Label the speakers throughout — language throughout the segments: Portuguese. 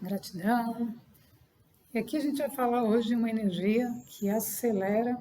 Speaker 1: Gratidão. E aqui a gente vai falar hoje de uma energia que acelera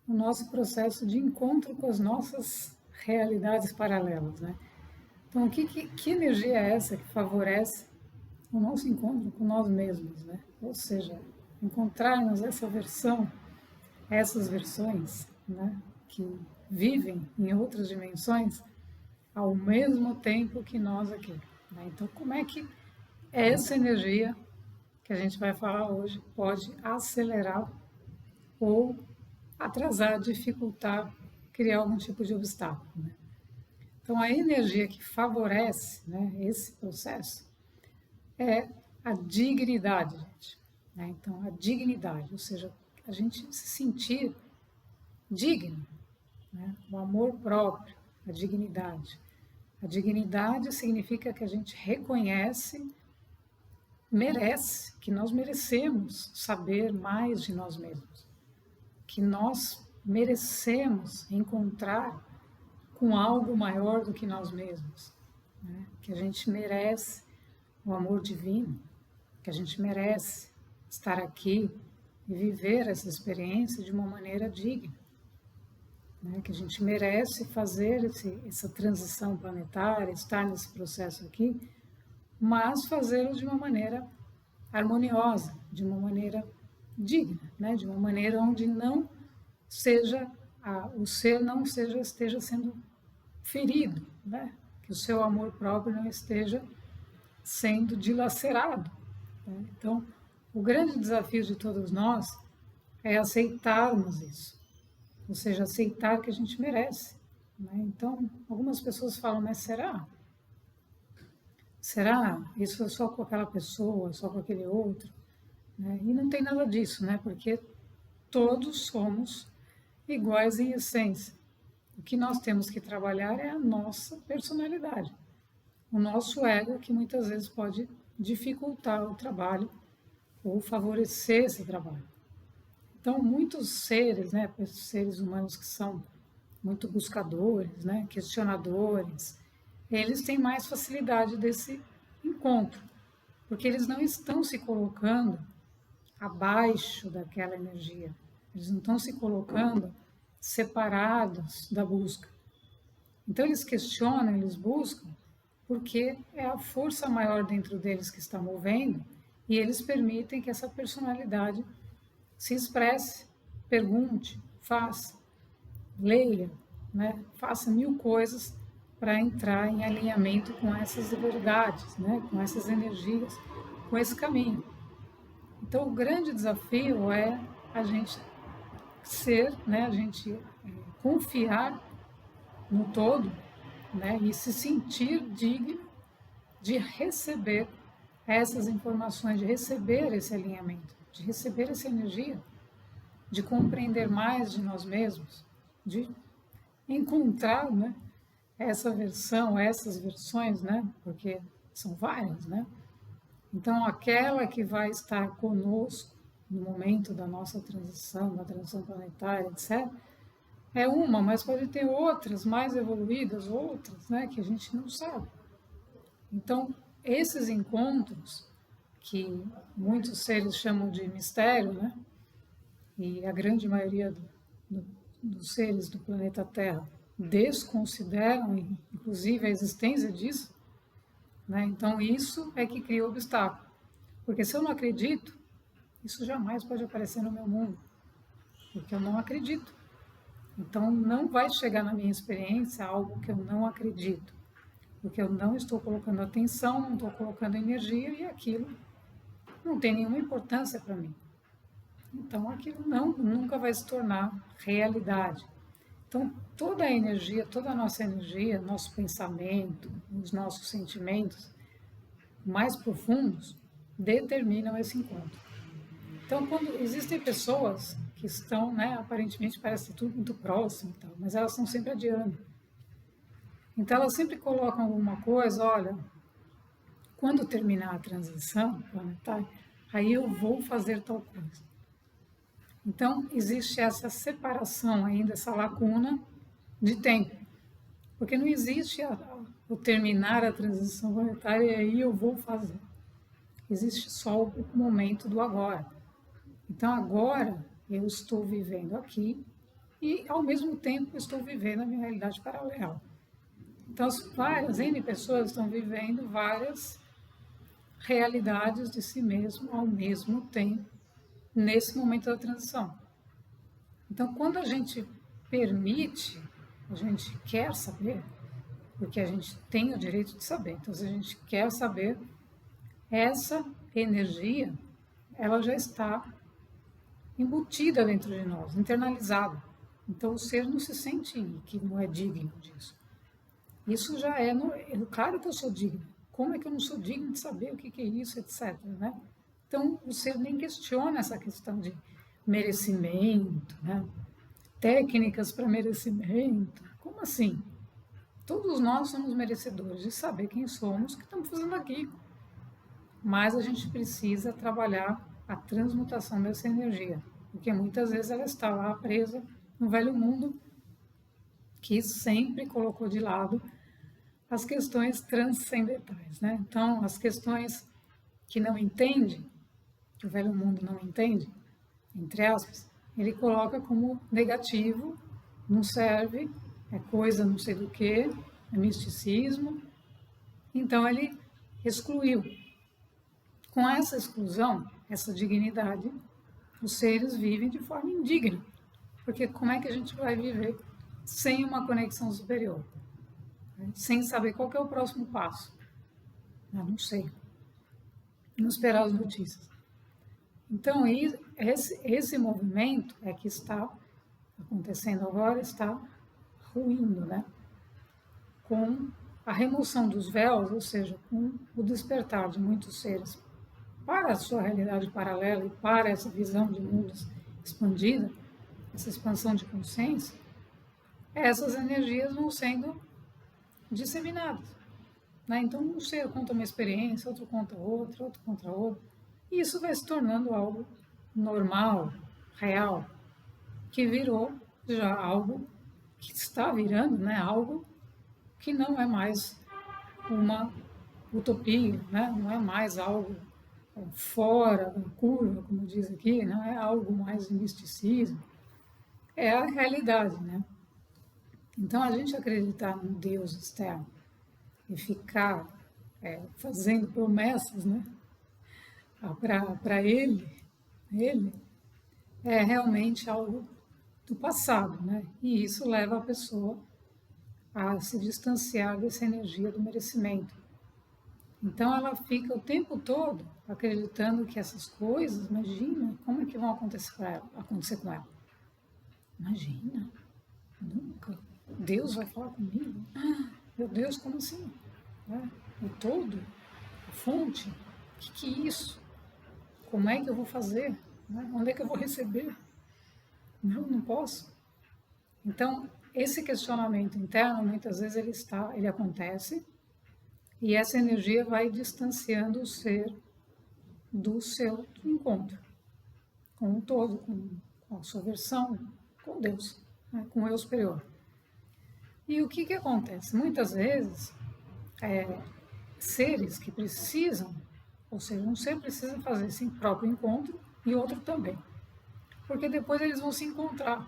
Speaker 1: o nosso processo de encontro com as nossas realidades paralelas, né? Então, que energia é essa que favorece o nosso encontro com nós mesmos, né? Ou seja, encontrarmos essa versão, essas versões, né? Que vivem em outras dimensões ao mesmo tempo que nós aqui, né? Então, como é que essa energia que a gente vai falar hoje pode acelerar ou atrasar, dificultar, criar algum tipo de obstáculo, né? Então, a energia que favorece, né, esse processo é a dignidade, gente, né? Então, a dignidade, ou seja, a gente se sentir digno, né? O amor próprio, a dignidade. A dignidade significa que a gente reconhece, merece, que nós merecemos saber mais de nós mesmos, que nós merecemos encontrar com algo maior do que nós mesmos, né? Que a gente merece o amor divino, que a gente merece estar aqui e viver essa experiência de uma maneira digna, né? Que a gente merece fazer essa transição planetária, estar nesse processo aqui, mas fazê-lo de uma maneira harmoniosa, de uma maneira digna, né? De uma maneira onde não seja o ser não esteja sendo ferido, né? Que o seu amor próprio não esteja sendo dilacerado, né? Então, o grande desafio de todos nós é aceitarmos isso, ou seja, aceitar que a gente merece, né? Então, algumas pessoas falam, mas será? Será? Isso é só com aquela pessoa, só com aquele outro? Né? E não tem nada disso, né? Porque todos somos iguais em essência. O que nós temos que trabalhar é a nossa personalidade, o nosso ego, que muitas vezes pode dificultar o trabalho ou favorecer esse trabalho. Então, muitos seres, né, seres humanos que são muito buscadores, né, questionadores, eles têm mais facilidade desse encontro, porque eles não estão se colocando abaixo daquela energia, eles não estão se colocando separados da busca. Então eles questionam, eles buscam, porque é a força maior dentro deles que está movendo e eles permitem que essa personalidade se expresse, pergunte, faça, leia, né? Faça mil coisas para entrar em alinhamento com essas verdades, né? Com essas energias, com esse caminho. Então o grande desafio é a gente ser, né? A gente confiar no todo, né? E se sentir digno de receber essas informações, de receber esse alinhamento, de receber essa energia, de compreender mais de nós mesmos, de encontrar, né, essa versão, essas versões, né, porque são várias, né? Então, aquela que vai estar conosco no momento da nossa transição, da transição planetária, etc., é uma, mas pode ter outras mais evoluídas, outras, né, que a gente não sabe. Então, esses encontros, que muitos seres chamam de mistério, né, e a grande maioria dos seres do planeta Terra desconsideram, inclusive, a existência disso, né? Então, isso é que cria o obstáculo. Porque se eu não acredito, isso jamais pode aparecer no meu mundo, porque eu não acredito. Então, não vai chegar na minha experiência algo que eu não acredito, porque eu não estou colocando atenção, não estou colocando energia e aquilo não tem nenhuma importância para mim. Então, aquilo nunca vai se tornar realidade. Então, toda a energia, toda a nossa energia, nosso pensamento, os nossos sentimentos mais profundos determinam esse encontro. Então, quando existem pessoas que estão, né, aparentemente parece tudo muito próximo, tal, mas elas estão sempre adiando. Então, elas sempre colocam alguma coisa, olha, quando terminar a transição planetária, aí eu vou fazer tal coisa. Então, existe essa separação ainda, essa lacuna de tempo, porque não existe o terminar a transição planetária e aí eu vou fazer. existe só o momento do agora. Então, agora eu estou vivendo aqui e, ao mesmo tempo, estou vivendo a minha realidade paralela. Então, várias N pessoas estão vivendo várias realidades de si mesmo ao mesmo tempo, nesse momento da transição. Então, quando a gente permite, a gente quer saber, porque a gente tem o direito de saber. Então, se a gente quer saber, essa energia, ela já está embutida dentro de nós, internalizada. Então, o ser não se sente que não é digno disso. Isso já é, claro que eu sou digno. Como é que eu não sou digno de saber o que é isso, etc. Né? Então, o ser nem questiona essa questão de merecimento, né? Técnicas para merecimento. Como assim? Todos nós somos merecedores de saber quem somos, o que estamos fazendo aqui. Mas a gente precisa trabalhar a transmutação dessa energia, porque muitas vezes ela está lá presa no velho mundo, que sempre colocou de lado as questões transcendentais, né? Então, as questões que não entende, que o velho mundo não entende, entre aspas, ele coloca como negativo, não serve, é coisa não sei do que, é misticismo. Então, ele excluiu. Com essa exclusão, essa dignidade, os seres vivem de forma indigna. Porque como é que a gente vai viver sem uma conexão superior? Sem saber qual que é o próximo passo? Eu não sei. Não esperar as notícias. Então, esse movimento é que está acontecendo agora, está ruindo, né? Com a remoção dos véus, ou seja, com o despertar de muitos seres para a sua realidade paralela e para essa visão de mundos expandida, essa expansão de consciência, essas energias vão sendo disseminadas. Né? Então, um ser conta uma experiência, outro conta outra, outro conta outra, e isso vai se tornando algo normal, real, que virou já algo que está virando, né? Algo que não é mais uma utopia, né? Não é mais algo fora da curva, como diz aqui, não é algo mais de misticismo, é a realidade, né? Então, a gente acreditar num Deus externo e ficar fazendo promessas, né, para ele é realmente algo do passado, né? E isso leva a pessoa a se distanciar dessa energia do merecimento. Então ela fica o tempo todo acreditando que essas coisas, imagina, como é que vão acontecer com ela? Imagina, nunca. Deus vai falar comigo? Meu Deus, como assim? O todo? A fonte? O que é isso? Como é que eu vou fazer? Onde é que eu vou receber? Não posso. Então, esse questionamento interno, muitas vezes ele acontece e essa energia vai distanciando o ser do seu encontro com o todo, com a sua versão, com Deus, né? Com o eu superior. E o que acontece? Muitas vezes, seres que precisam, ou seja, um ser precisa fazer esse próprio encontro e outro também, porque depois eles vão se encontrar.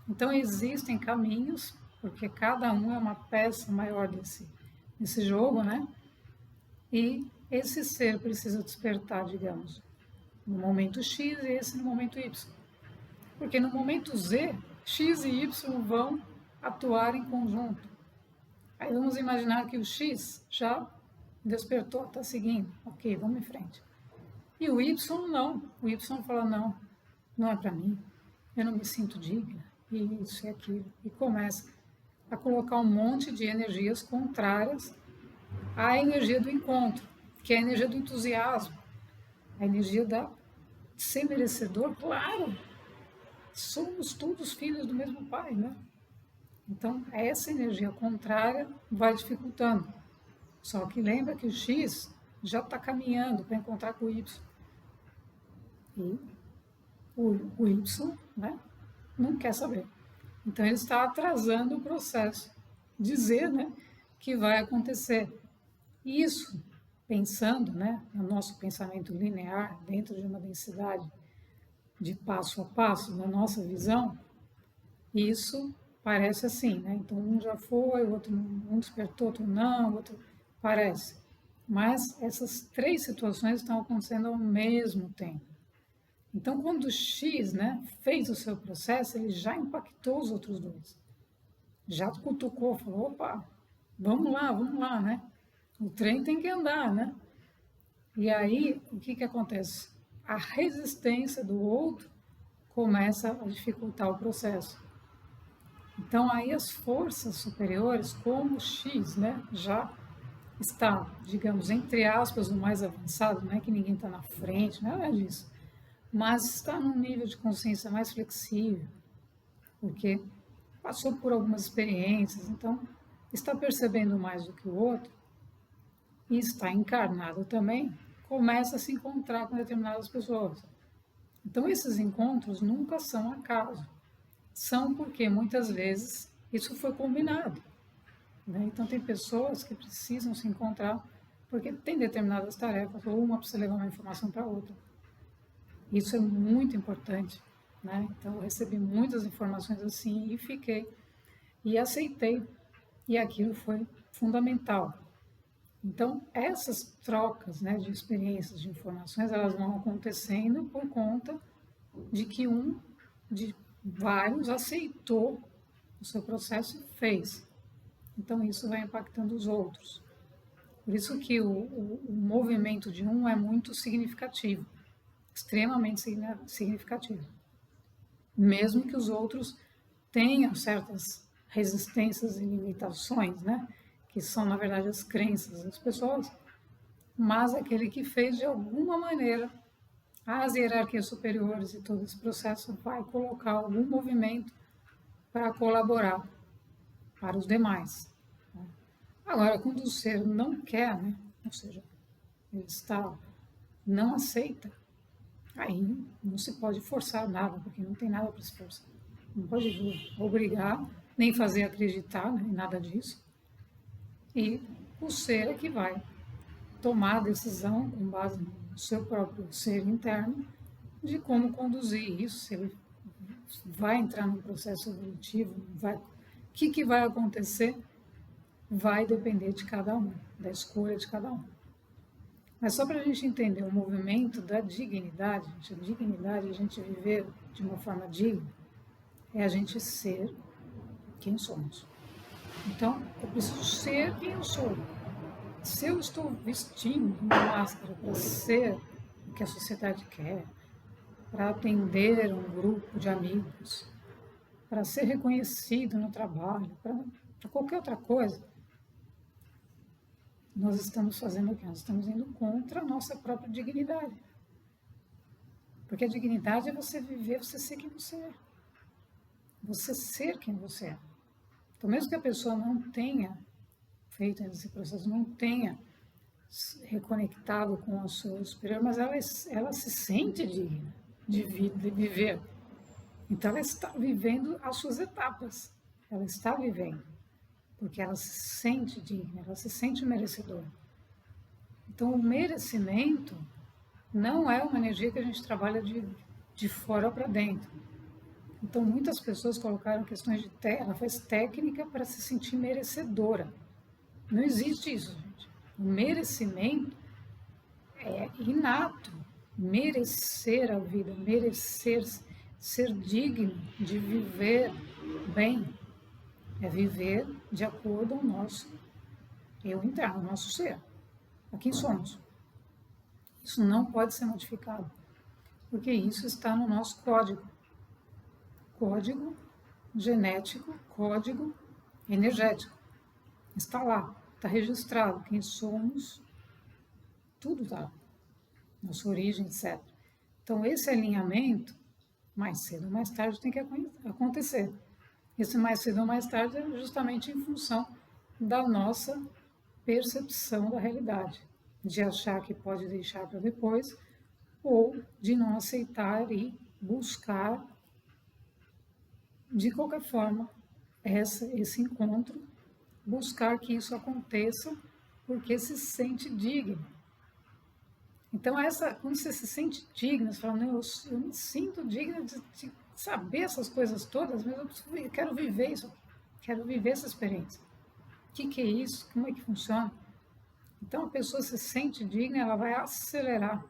Speaker 1: Então existem caminhos, porque cada um é uma peça maior desse jogo, né? E esse ser precisa despertar, digamos, no momento X e esse no momento Y. Porque no momento Z, X e Y vão atuar em conjunto. Aí vamos imaginar que o X já despertou, está seguindo. Ok, vamos em frente. E o Y não. O Y fala, não é para mim. Eu não me sinto digna. E isso e aquilo. E começa a colocar um monte de energias contrárias à energia do encontro, que é a energia do entusiasmo, a energia de ser merecedor, claro. Somos todos filhos do mesmo pai, né? Então, essa energia contrária vai dificultando. Só que lembra que o X já está caminhando para encontrar com o Y. E o Y, né, não quer saber. Então, ele está atrasando o processo. Dizer, né, que vai acontecer. Isso pensando, né, no nosso pensamento linear, dentro de uma densidade de passo a passo, na nossa visão, isso parece assim, né? Então, um já foi, o outro um despertou, outro não, o outro parece. Mas essas três situações estão acontecendo ao mesmo tempo. Então, quando o X, né, fez o seu processo, ele já impactou os outros dois. Já cutucou, falou, opa, vamos lá, né? O trem tem que andar, né? E aí, o que acontece? A resistência do outro começa a dificultar o processo. Então, aí as forças superiores, como o X, né, já está, digamos, entre aspas, no mais avançado, não é que ninguém está na frente, nada disso, mas está num nível de consciência mais flexível, porque passou por algumas experiências, então está percebendo mais do que o outro e está encarnado também, começa a se encontrar com determinadas pessoas. Então, esses encontros nunca são acaso, são porque muitas vezes isso foi combinado. Né? Então, tem pessoas que precisam se encontrar porque tem determinadas tarefas, ou uma precisa levar uma informação para outra. Isso é muito importante. Né? Então, eu recebi muitas informações assim e fiquei, e aceitei, e aquilo foi fundamental. Então, essas trocas, né, de experiências, de informações, elas vão acontecendo por conta de que um de vários aceitou o seu processo e fez. Então, isso vai impactando os outros. Por isso que o movimento de um é muito significativo, extremamente significativo. Mesmo que os outros tenham certas resistências e limitações, né? Que são, na verdade, as crenças das pessoas, mas aquele que fez, de alguma maneira, as hierarquias superiores e todo esse processo vai colocar algum movimento para colaborar para os demais. Né? Agora, quando o ser não quer, né? Ou seja, ele não aceita, aí não se pode forçar nada, porque não tem nada para se forçar. Não pode obrigar, nem fazer acreditar, né, em nada disso. E o ser é que vai tomar a decisão com base no seu próprio ser interno de como conduzir isso, se ele vai entrar num processo evolutivo, o que vai acontecer, vai depender de cada um, da escolha de cada um. Mas só para a gente entender o movimento da dignidade, a dignidade, a gente viver de uma forma digna, é a gente ser quem somos. Então, eu preciso ser quem eu sou. Se eu estou vestindo uma máscara para ser o que a sociedade quer, para atender um grupo de amigos, para ser reconhecido no trabalho, para qualquer outra coisa, nós estamos fazendo o quê? Nós estamos indo contra a nossa própria dignidade. Porque a dignidade é você viver, você ser quem você é. Você ser quem você é. Então, mesmo que a pessoa não tenha feito esse processo, não tenha reconectado com o seu superior, mas ela se sente digna de viver. Então, ela está vivendo as suas etapas. Ela está vivendo. Porque ela se sente digna, ela se sente merecedora. Então, o merecimento não é uma energia que a gente trabalha de fora para dentro. Então, muitas pessoas colocaram questões de ela faz técnica para se sentir merecedora. Não existe isso, gente. O merecimento é inato. Merecer a vida, merecer ser digno de viver bem, é viver de acordo com o nosso eu interno, o nosso ser, a quem somos. Isso não pode ser modificado, porque isso está no nosso código. Código genético, código energético. Está lá, está registrado quem somos, tudo está lá, nossa origem, etc. Então, esse alinhamento, mais cedo ou mais tarde, tem que acontecer. Esse mais cedo ou mais tarde é justamente em função da nossa percepção da realidade, de achar que pode deixar para depois, ou de não aceitar e buscar, de qualquer forma, esse encontro, buscar que isso aconteça porque se sente digno. Então, quando você se sente digna, você fala, não, eu me sinto digna de saber essas coisas todas, mas eu quero viver isso, quero viver essa experiência. O que é isso? Como é que funciona? Então, a pessoa se sente digna, ela vai acelerar,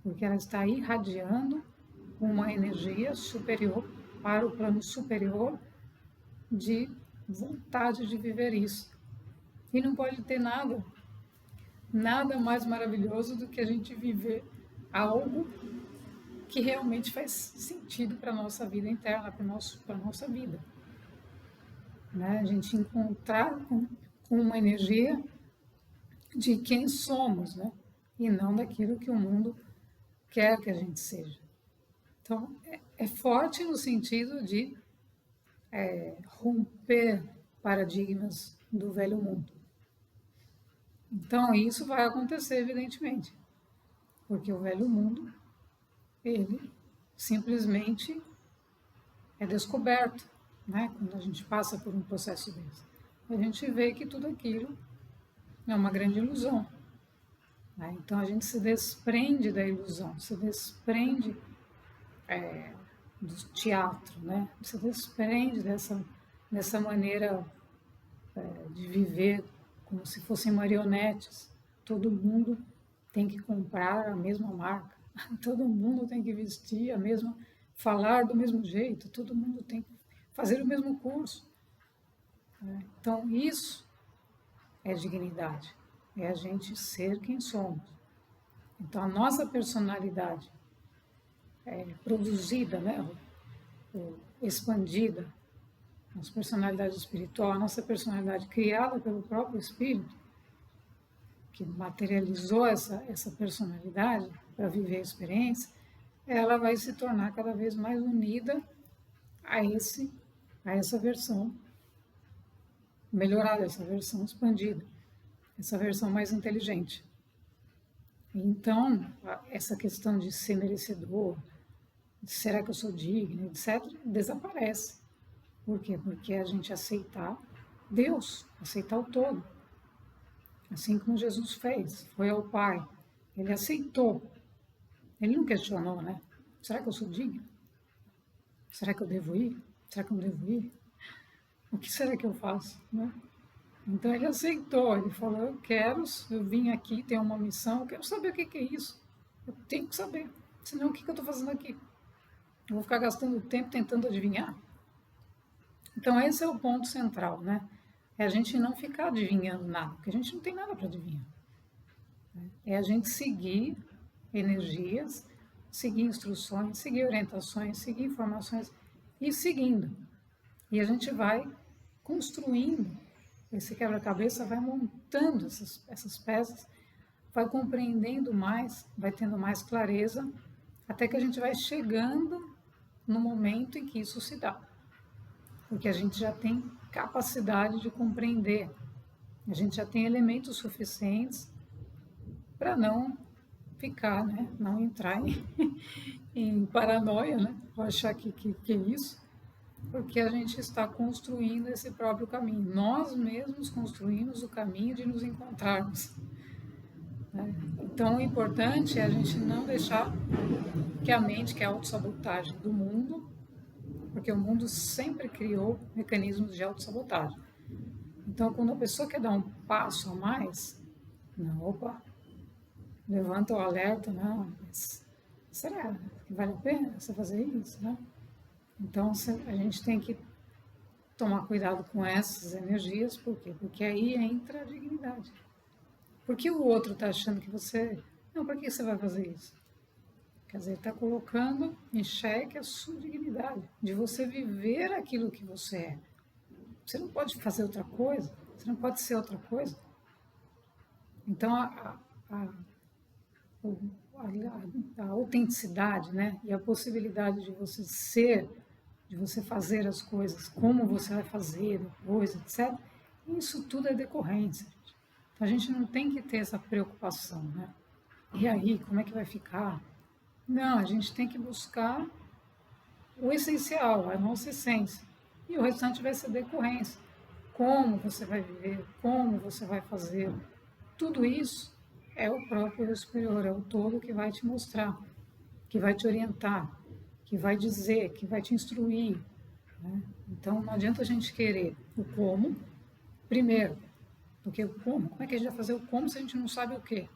Speaker 1: porque ela está irradiando uma energia superior para o plano superior de vontade de viver isso. E não pode ter nada mais maravilhoso do que a gente viver algo que realmente faz sentido para a nossa vida interna, para a nossa vida. Né? A gente encontrar com uma energia de quem somos, né? E não daquilo que o mundo quer que a gente seja. Então, é forte no sentido de romper paradigmas do velho mundo. Então, isso vai acontecer, evidentemente, porque o velho mundo, ele simplesmente é descoberto, né? Quando a gente passa por um processo desse. A gente vê que tudo aquilo é uma grande ilusão. Né? Então, a gente se desprende da ilusão, se desprende do teatro, né? Se desprende dessa maneira de viver como se fossem marionetes. Todo mundo tem que comprar a mesma marca, todo mundo tem que vestir a mesma, falar do mesmo jeito, todo mundo tem que fazer o mesmo curso. Então, isso é dignidade, é a gente ser quem somos. Então, a nossa personalidade produzida, né, expandida, nossa personalidade espiritual, a nossa personalidade criada pelo próprio Espírito, que materializou essa personalidade para viver a experiência, ela vai se tornar cada vez mais unida a essa versão melhorada, essa versão expandida, essa versão mais inteligente. Então, essa questão de ser merecedor, de será que eu sou digno, etc., desaparece. Por quê? Porque a gente aceitar Deus, aceitar o todo. Assim como Jesus fez, foi ao Pai. Ele aceitou. Ele não questionou, né? Será que eu sou digno? Será que eu devo ir? Será que eu não devo ir? O que será que eu faço? Né? Então ele aceitou, ele falou, eu vim aqui, tenho uma missão, eu quero saber o que é isso. Eu tenho que saber, senão o que eu estou fazendo aqui? Eu vou ficar gastando tempo tentando adivinhar? Então esse é o ponto central, né? É a gente não ficar adivinhando nada, porque a gente não tem nada para adivinhar. É a gente seguir energias, seguir instruções, seguir orientações, seguir informações e seguindo. E a gente vai construindo esse quebra-cabeça, vai montando essas peças, vai compreendendo mais, vai tendo mais clareza, até que a gente vai chegando no momento em que isso se dá. Porque a gente já tem capacidade de compreender, a gente já tem elementos suficientes para não ficar, né? Não entrar em paranoia, né? Ou achar que é isso, porque a gente está construindo esse próprio caminho. Nós mesmos construímos o caminho de nos encontrarmos. Né? Então, o importante é a gente não deixar que a mente, que é a autossabotagem do mundo, porque o mundo sempre criou mecanismos de autossabotagem. Então, quando a pessoa quer dar um passo a mais, não, opa, levanta o alerta, não, mas será que vale a pena você fazer isso, né? Então, a gente tem que tomar cuidado com essas energias, por quê? Porque aí entra a dignidade. Porque o outro está achando que você... Não, para que você vai fazer isso? Quer dizer, está colocando em xeque a sua dignidade, de você viver aquilo que você é. Você não pode fazer outra coisa, você não pode ser outra coisa. Então, a autenticidade, né? E a possibilidade de você ser, de você fazer as coisas, como você vai fazer depois, etc. Isso tudo é decorrência. Então, a gente não tem que ter essa preocupação, né? E aí, como é que vai ficar? Não, a gente tem que buscar o essencial, a nossa essência. E o restante vai ser decorrência. Como você vai viver, como você vai fazer. Tudo isso é o próprio eu superior, é o todo que vai te mostrar, que vai te orientar, que vai dizer, que vai te instruir, né? Então não adianta a gente querer o como primeiro, porque o como é que a gente vai fazer o como se a gente não sabe o quê?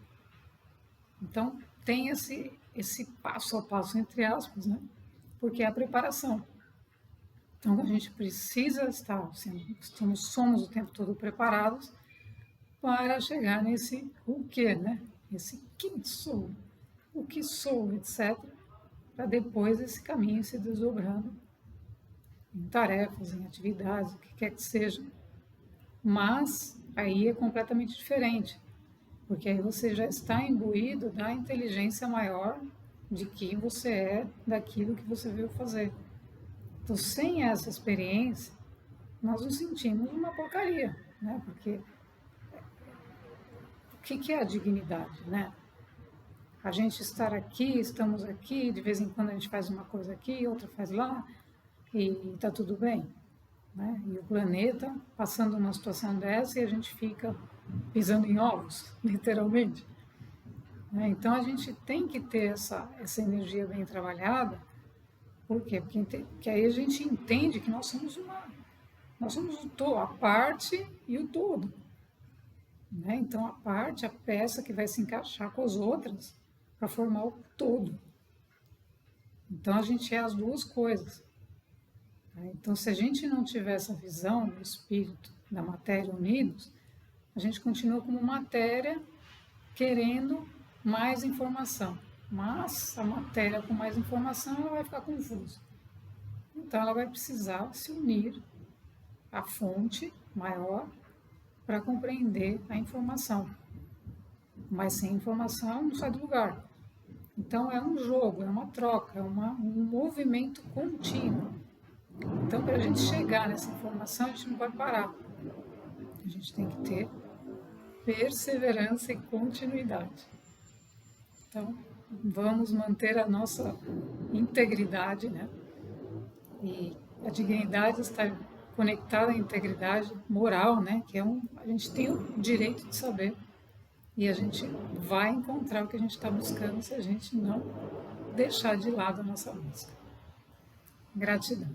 Speaker 1: Então tem esse passo a passo, entre aspas, né? Porque é a preparação. Então a gente precisa estar, somos o tempo todo preparados para chegar nesse o que, né? Esse quem sou, o que sou, etc. Para depois esse caminho se desdobrando em tarefas, em atividades, o que quer que seja. Mas aí é completamente diferente, porque aí você já está imbuído da inteligência maior de quem você é, daquilo que você veio fazer. Então, sem essa experiência, nós nos sentimos uma porcaria, né? Porque o que é a dignidade, né? A gente estar aqui, estamos aqui, de vez em quando a gente faz uma coisa aqui, outra faz lá, e está tudo bem, né? E o planeta passando uma situação dessa e a gente fica pisando em ovos, literalmente, né? Então a gente tem que ter essa energia bem trabalhada. Por quê? Porque aí a gente entende que nós somos o todo, a parte e o todo, né? Então a parte, a peça que vai se encaixar com as outras para formar o todo. Então a gente é as duas coisas, né? Então se a gente não tiver essa visão do espírito, da matéria unidos, a gente continua como matéria querendo mais informação. Mas a matéria com mais informação ela vai ficar confusa. Então ela vai precisar se unir à fonte maior para compreender a informação. Mas sem informação não sai do lugar. Então é um jogo, é uma troca, é um movimento contínuo. Então para a gente chegar nessa informação a gente não vai parar. A gente tem que ter perseverança e continuidade. Então vamos manter a nossa integridade, né? E a dignidade está conectada à integridade moral, né? Que a gente tem o direito de saber e a gente vai encontrar o que a gente está buscando se a gente não deixar de lado a nossa busca. Gratidão.